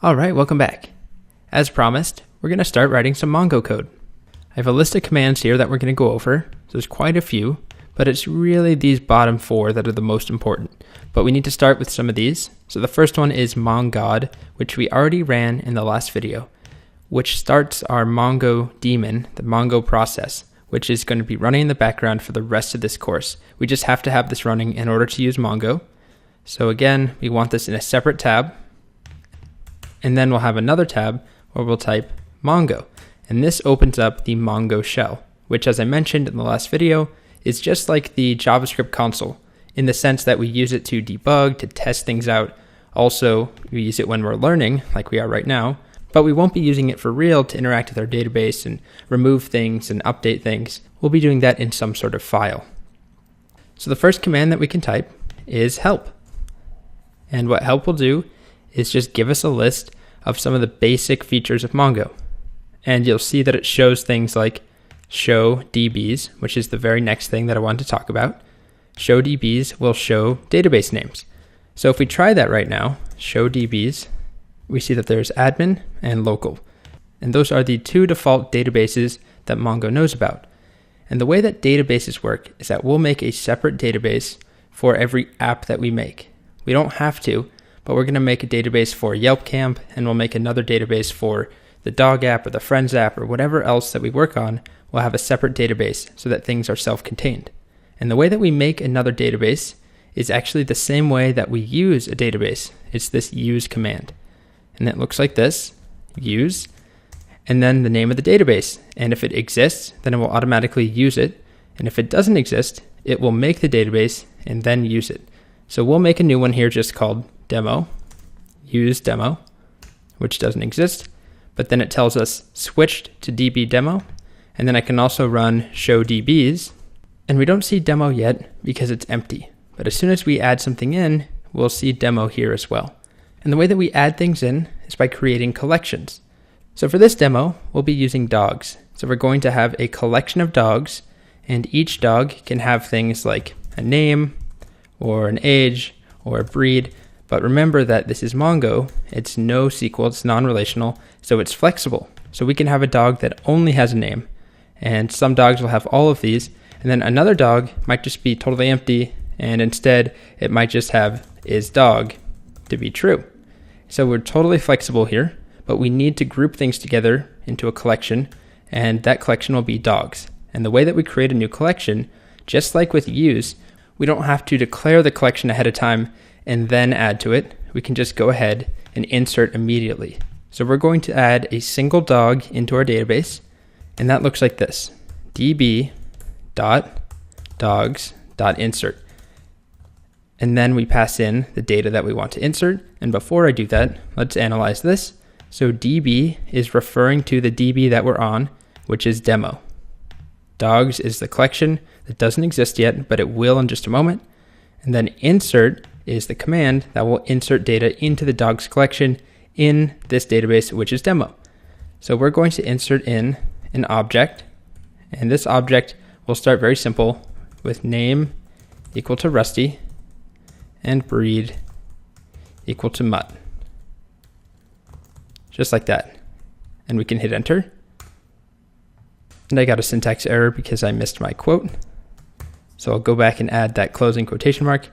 All right, welcome back. As promised, we're going to start writing some Mongo code. I have a list of commands here that we're going to go over. There's quite a few, but it's really these bottom four that are the most important. But we need to start with some of these. So the first one is mongod, which we already ran in the last video, which starts our Mongo daemon, the Mongo process, which is going to be running in the background for the rest of this course. We just have to have this running in order to use Mongo. So again, we want this in a separate tab. And then we'll have another tab where we'll type Mongo. And this opens up the Mongo shell, which, as I mentioned in the last video, is just like the JavaScript console in the sense that we use it to debug, to test things out. Also, we use it when we're learning, like we are right now, but we won't be using it for real to interact with our database and remove things and update things. We'll be doing that in some sort of file. So the first command that we can type is help. And what help will do is just give us a list of some of the basic features of Mongo. And you'll see that it shows things like show DBs, which is the very next thing that I want to talk about. Show DBs will show database names. So if we try that right now, show DBs, we see that there's admin and local. And those are the two default databases that Mongo knows about. And the way that databases work is that we'll make a separate database for every app that we make. We don't have to, but we're going to make a database for Yelp Camp, and we'll make another database for the dog app or the friends app or whatever else that we work on. We'll have a separate database so that things are self-contained. And the way that we make another database is actually the same way that we use a database. It's this use command. And it looks like this, use, and then the name of the database. And if it exists, then it will automatically use it. And if it doesn't exist, it will make the database and then use it. So we'll make a new one here just called demo, use demo, which doesn't exist, but then it tells us switched to db demo, and then I can also run show dbs, and we don't see demo yet because it's empty, but as soon as we add something in, we'll see demo here as well. And the way that we add things in is by creating collections. So for this demo, we'll be using dogs. So we're going to have a collection of dogs, and each dog can have things like a name, or an age, or a breed. But remember that this is Mongo, it's NoSQL, it's non-relational, so it's flexible. So we can have a dog that only has a name, and some dogs will have all of these, and then another dog might just be totally empty, and instead it might just have is dog to be true. So we're totally flexible here, but we need to group things together into a collection, and that collection will be dogs. And the way that we create a new collection, just like with use, we don't have to declare the collection ahead of time and then add to it. We can just go ahead and insert immediately. So we're going to add a single dog into our database, and that looks like this, db.dogs.insert. And then we pass in the data that we want to insert. And before I do that, let's analyze this. So db is referring to the db that we're on, which is demo. Dogs is the collection that doesn't exist yet, but it will in just a moment. And then insert is the command that will insert data into the dogs collection in this database, which is demo. So we're going to insert in an object, and this object will start very simple with name equal to Rusty and breed equal to Mutt. Just like that. And we can hit enter. And I got a syntax error because I missed my quote. So I'll go back and add that closing quotation mark.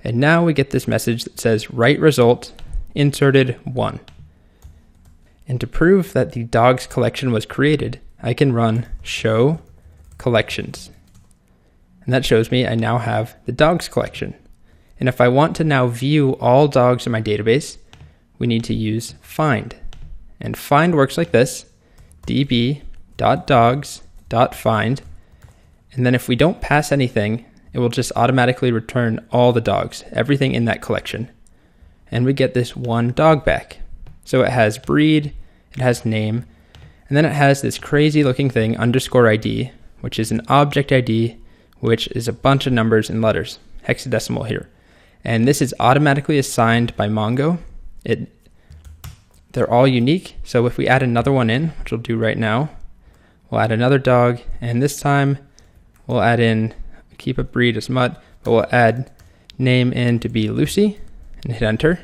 And now we get this message that says write result inserted 1. And to prove that the dogs collection was created, I can run show collections. And that shows me I now have the dogs collection. And if I want to now view all dogs in my database, we need to use find. And find works like this, db.dogs.find. And then if we don't pass anything, it will just automatically return all the dogs, everything in that collection. And we get this one dog back. So it has breed, it has name, and then it has this crazy looking thing, underscore ID, which is an object ID, which is a bunch of numbers and letters, hexadecimal here. And this is automatically assigned by Mongo. They're all unique. So if we add another one in, which we'll do right now, we'll add another dog, and this time we'll add in, keep a breed as Mutt, but we'll add name in to be Lucy and hit enter.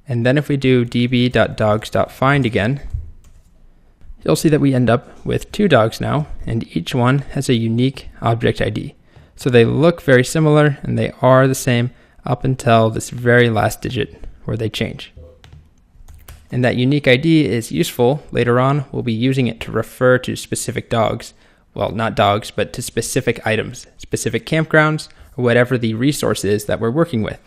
And then if we do db.dogs.find again, you'll see that we end up with 2 dogs now, and each one has a unique object ID. So they look very similar, and they are the same up until this very last digit where they change. And that unique ID is useful. Later on, we'll be using it to refer to specific dogs. Well, not dogs, but to specific items, specific campgrounds, or whatever the resource is that we're working with.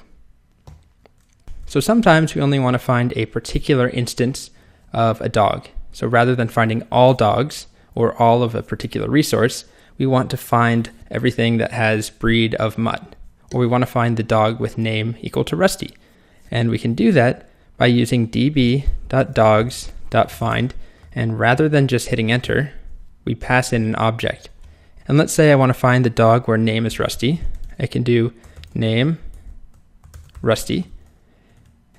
So sometimes we only want to find a particular instance of a dog. So rather than finding all dogs or all of a particular resource, we want to find everything that has breed of mutt, or we want to find the dog with name equal to Rusty. And we can do that by using db.dogs.find, and rather than just hitting enter, we pass in an object. And let's say I want to find the dog where name is Rusty. I can do name Rusty,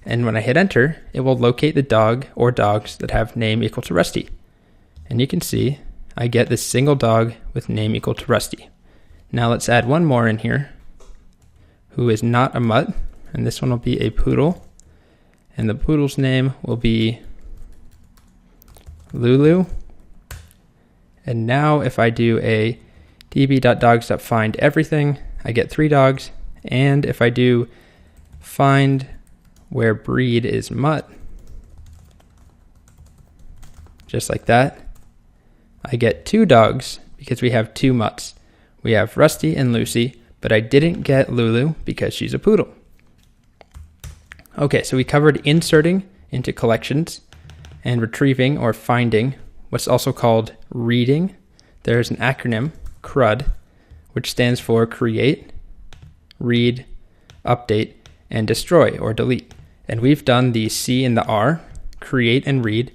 and when I hit enter, it will locate the dog or dogs that have name equal to Rusty. And you can see I get this single dog with name equal to Rusty. Now let's add one more in here who is not a mutt, and this one will be a poodle, and the poodle's name will be Lulu. And now if I do a db.dogs.find everything, I get 3 dogs, and if I do find where breed is mutt, just like that, I get 2 dogs because we have 2 mutts. We have Rusty and Lucy, but I didn't get Lulu because she's a poodle. Okay, so we covered inserting into collections and retrieving or finding what's also called reading. There's an acronym, CRUD, which stands for create, read, update, and destroy or delete. And we've done the C and the R, create and read.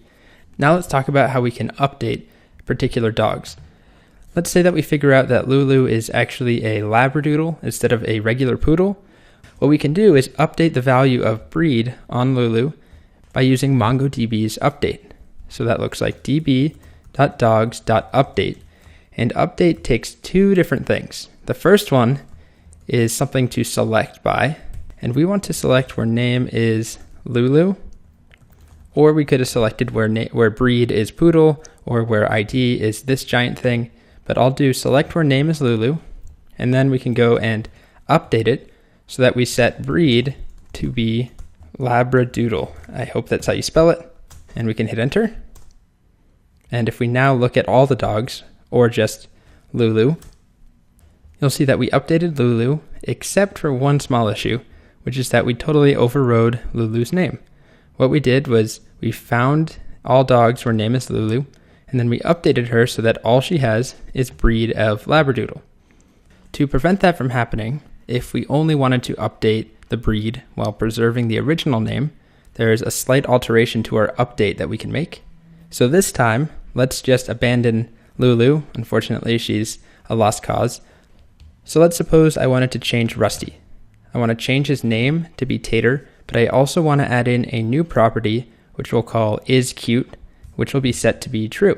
Now let's talk about how we can update particular dogs. Let's say that we figure out that Lulu is actually a Labradoodle instead of a regular poodle. What we can do is update the value of breed on Lulu by using MongoDB's update. So that looks like db.dogs.update. And update takes 2 different things. The first one is something to select by, and we want to select where name is Lulu, or we could have selected where breed is poodle, or where ID is this giant thing, but I'll do select where name is Lulu, and then we can go and update it so that we set breed to be Labradoodle. I hope that's how you spell it, and we can hit enter. And if we now look at all the dogs, or just Lulu, you'll see that we updated Lulu, except for one small issue, which is that we totally overrode Lulu's name. What we did was we found all dogs where name is Lulu, and then we updated her so that all she has is breed of Labradoodle. To prevent that from happening, if we only wanted to update the breed while preserving the original name, there's a slight alteration to our update that we can make. So this time, let's just abandon Lulu. Unfortunately, she's a lost cause. So let's suppose I wanted to change Rusty. I want to change his name to be Tater, but I also want to add in a new property, which we'll call isCute, which will be set to be true.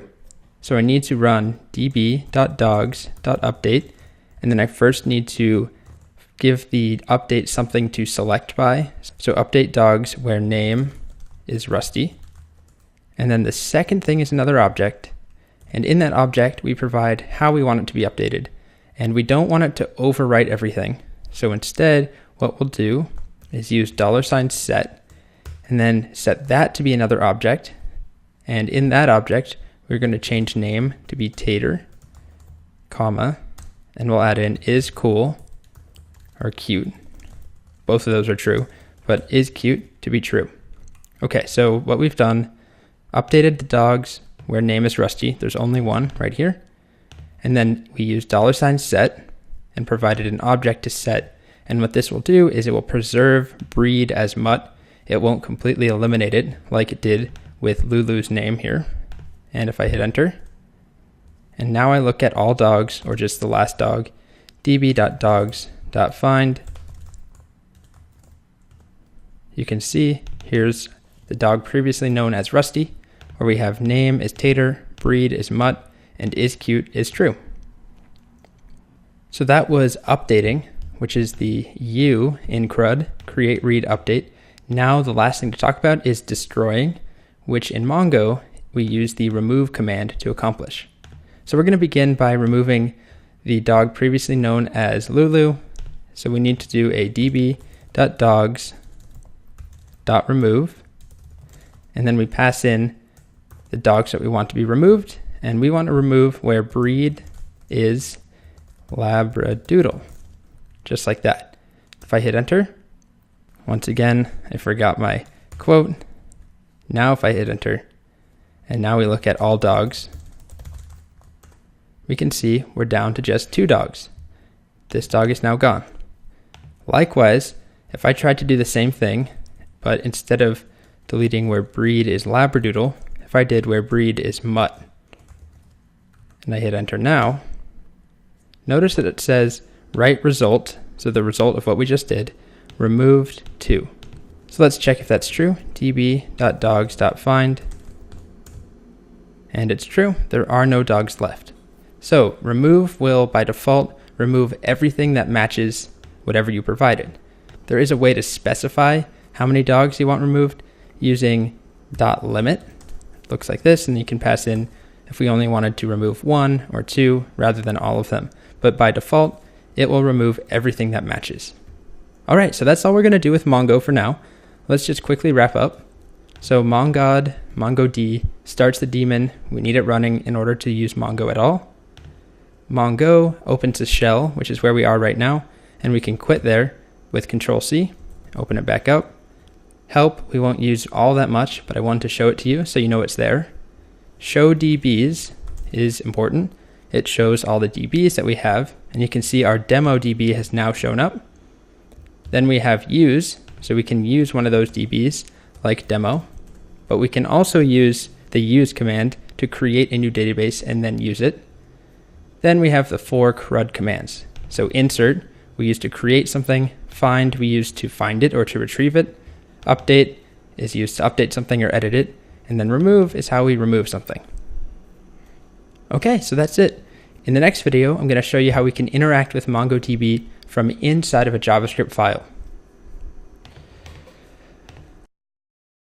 So I need to run db.dogs.update, and then I first need to give the update something to select by. So update dogs where name is Rusty. And then the second thing is another object. And in that object, we provide how we want it to be updated. And we don't want it to overwrite everything. So instead, what we'll do is use $set, and then set that to be another object. And in that object, we're going to change name to be Tater, comma, and we'll add in isCool or cute. Both of those are true, but isCute to be true. Okay, so what we've done, updated the dogs where name is Rusty. There's only one right here. And then we use $set and provided an object to set. And what this will do is it will preserve breed as mutt. It won't completely eliminate it like it did with Lulu's name here. And if I hit enter, and now I look at all dogs, or just the last dog, db.dogs.find, you can see here's the dog previously known as Rusty, where we have name is Tater, breed is mutt, and isCute is true. So that was updating, which is the U in CRUD, create, read, update. Now the last thing to talk about is destroying, which in Mongo we use the remove command to accomplish. So we're going to begin by removing the dog previously known as Lulu. So we need to do a db.dogs.remove, and then we pass in the dogs that we want to be removed, and we want to remove where breed is Labradoodle, just like that. If I hit enter, once again, I forgot my quote. Now if I hit enter, and now we look at all dogs, we can see we're down to just 2 dogs. This dog is now gone. Likewise, if I tried to do the same thing, but instead of deleting where breed is Labradoodle, if I did where breed is Mutt, and I hit enter now, notice that it says right result, so the result of what we just did, removed 2. So let's check if that's true. db.dogs.find, and it's true, there are no dogs left. So remove will by default remove everything that matches whatever you provided. There is a way to specify how many dogs you want removed using .limit. It looks like this, and you can pass in if we only wanted to remove 1 or 2 rather than all of them. But by default, it will remove everything that matches. All right, so that's all we're going to do with Mongo for now. Let's just quickly wrap up. So mongod starts the daemon. We need it running in order to use Mongo at all. Mongo opens a shell, which is where we are right now, and we can quit there with Control-C, open it back up. Help, we won't use all that much, but I wanted to show it to you so you know it's there. Show DBs is important. It shows all the DBs that we have, and you can see our demo DB has now shown up. Then we have use, so we can use one of those DBs like demo, but we can also use the use command to create a new database and then use it. Then we have the 4 CRUD commands. So insert, we use to create something. Find, we use to find it or to retrieve it. Update is used to update something or edit it. And then remove is how we remove something. Okay, so that's it. In the next video, I'm going to show you how we can interact with MongoDB from inside of a JavaScript file.